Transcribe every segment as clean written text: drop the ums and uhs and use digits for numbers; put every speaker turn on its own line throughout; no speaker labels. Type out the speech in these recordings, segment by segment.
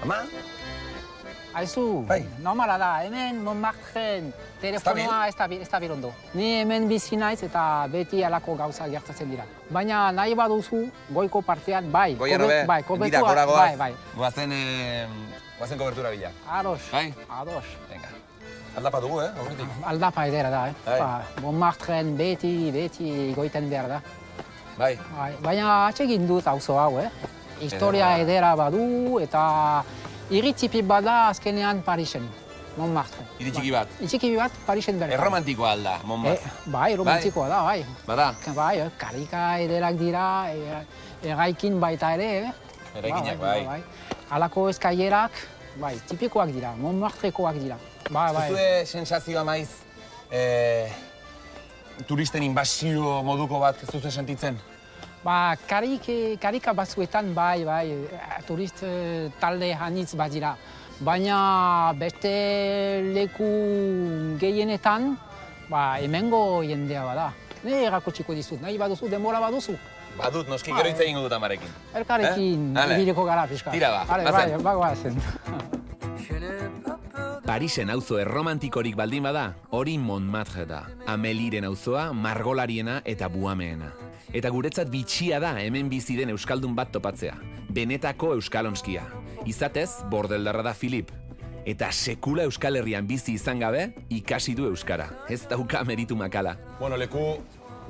Ama?
Aizu, normala da, hemen Montmartren telefonoa ez da ondo. Ni hemen bizi naiz eta beti halako gauza gertatzen dira. Baina nahi baduzu, goiko partean, bai.
Goian hobe, dira, gora goaz. Goazen kobertura bila.
Ados,
bai?
Ados.
Venga. Aldapa dugu, aurretik?
Aldapa edera da, Montmartren beti goiten behar da.
Bai.
Baina atsegin dut auzo hau, Historia edera badu eta irritzipi bada azkenean Parisen, Montmartre.
Iritsiki bat?
Iritsiki bat Parisen bertan.
Erromantikoa alda, Montmartre?
Bai, romantikoa da, bai.
Bada?
Bai, karika ederak dira, eraikin baita ere.
Eraikinak, bai.
Halako eskailerak, bai, tipikoak dira, Montmartrekoak dira.
Zuzue sensazioa maiz, turisten inbasio moduko bat zuzue sentitzen?
Karika batzuetan bai, turist talde hanitz badira. Baina beste leku gehienetan, hemengo jendea bada. Ne erakutsiko dizut, nahi baduzu, denbora baduzu.
Badut, noski gero hitz egingo dut amarekin.
Elkarrekin ibileko gara pixka.
Tira ba, bazen.
Bagoazen.
Parisen auzo erromantikorik baldin bada, hori Montmartre da. Ameliren auzoa, margolariena eta buameena. Eta guretzat bitxia da hemen bizi den euskaldun bat topatzea. Benetako euskalonskia. Izatez, bordeldarra da Filip. Eta sekula Euskal Herrian bizi izan gabe, ikasi du euskara. Ez dauka meritu makala.
Bueno, leku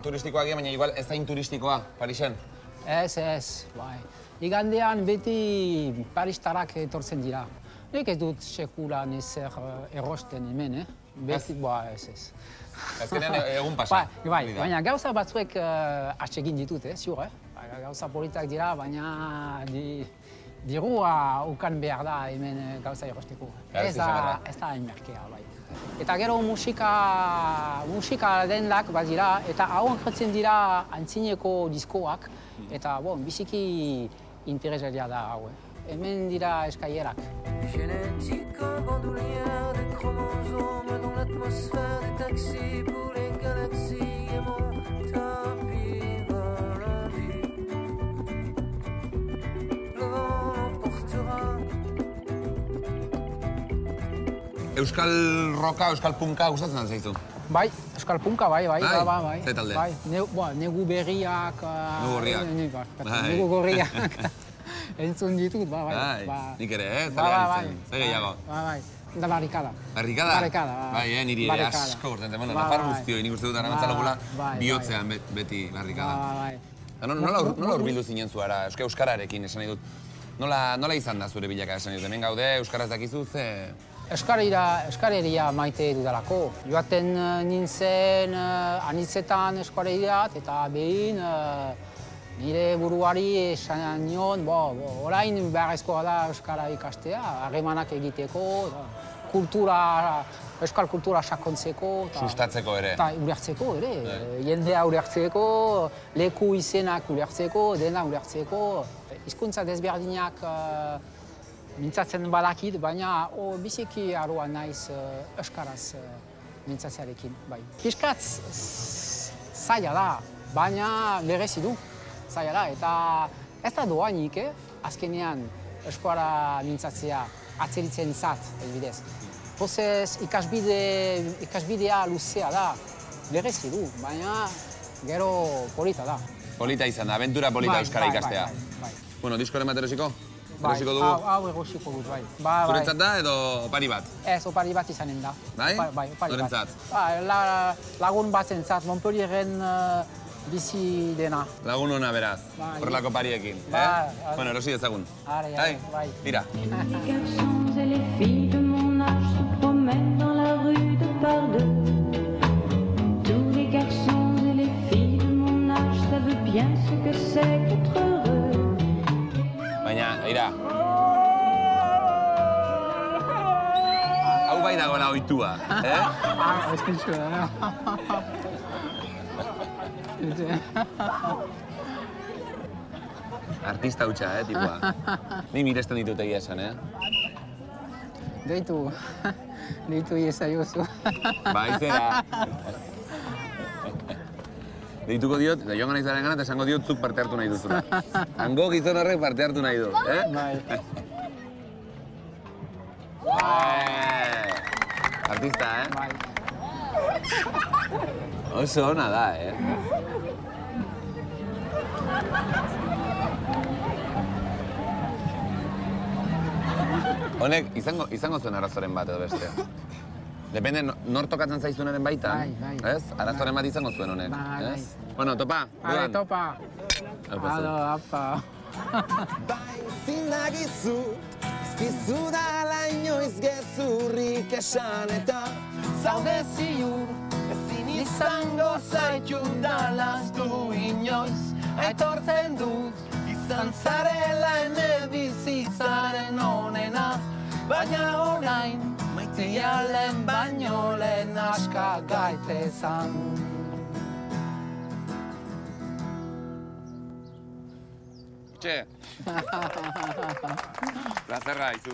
turistikoa baina igual ez zain turistikoa, Parisen?
Ez, bai. Igandean beti paristarak etortzen dira. Nik ez dut sekula nezer erosten hemen, Beti, ez.
Azkenean egun pasa.
Bai, baina gauza batzuek atsegin ditut, ziur, Gauza politak dira, baina dirua ukan behar da hemen gauza erosteko. Ez da hain merkea, bai. Eta gero musika dendak badira, eta hau entzuten dira antzineko diskoak, eta biziki interesaria da hau. Hemen dira eskailerak.
Génétique, un bandoulière, des chromosomes dans l'atmosphère, des taxis pour les galaxies et mon tapis va la vie. Le vent l'emportera.
Euskal roka, euskal punka gustatzen zaizu?
Bai, euskal punka, bai.
Ze talde?
Negu berriak. Negu gorriak. Entzun ditut, bai.
Nik ere, zare gehiago.
Bai, da barrikada.
Barrikada? Bai, niri ere asko urten. Nafar guztio, nik uste dut arrantzalogula bihotzean beti barrikada. Nola urbildu zinen zuara, euskararekin esan nahi dut? Nola izan da zure bilaka esan dut? Hemen gaude, euskaraz dakizu, ze...
Euskareria maite dudalako. Joaten nintzen anitzetan euskareriat eta behin nire buruari esan nion, orain beharrezkoa da euskara ikastea, harremanak egiteko, euskal kultura sakontzeko.
Sustatzeko ere.
Eta ulertzeko ere, jendea ulertzeko, leku izenak ulertzeko, dena ulertzeko. Hizkuntza desberdinak mintzatzen badakit, baina biziki aroa naiz euskaraz mintzatzearekin. Piskat zaila da, baina berezi du. Zaila, eta ez da doainik, azkenean euskara mintzatzea atzeritzen zat, elbidez. Pozez, ikasbidea luzea da, berezi du, baina gero polita da.
Polita izan da, aventura polita euskara ikastea. Bueno, diskoren bat erosiko? Erosiko dugu?
Hau erosiko dut, bai.
Zurentzat da edo opari bat?
Ez, opari bat izanen da.
Bai?
Bai, opari bat.
Norentzat?
Lagun bat zentzat, Montpellieren bizi dena.
Lagun hona beraz, horrelako pariekin. Bueno, erosi dezagun.
Bai.
Tira.
Les garçons et les filles de mon âge se promènent dans la rue de par deux. Tous les garçons et les filles de mon âge savent bien ce que c'est qu'être heureux.
Baina, eira. Hau bai dagoela ohitua,
Eskintxu da,
Artista hutsa, tipua. Ni miresten ditut egia esan,
Deitu iezaiozu.
Bai, zera. Deituko diot, eta joan ganaitzaren gana, eta esango diot zuk parte hartu nahi duzula. Hango gizon horrek parte hartu nahi du,
Bai.
Artista,
Bai.
Oso ona da, Honek, izango zuen arazoren bat edo bestea. Depende, nor tokatzen zaizunaren baitan, ez? Arazoren bat izango zuen honek, ez? Bueno, topa,
Ale, topa. Ado, apa.
Bai, zinagizu, izkizu dala inoiz gezurrik esan eta zaude ziur, ezin izango zaitu dalaztu inoiz. Aitortzen dut, izan zarela ene bizitzaren onena, baina orain, maitea lehen baino lehen aska gaitezan.
Txe! Plazerra, izu.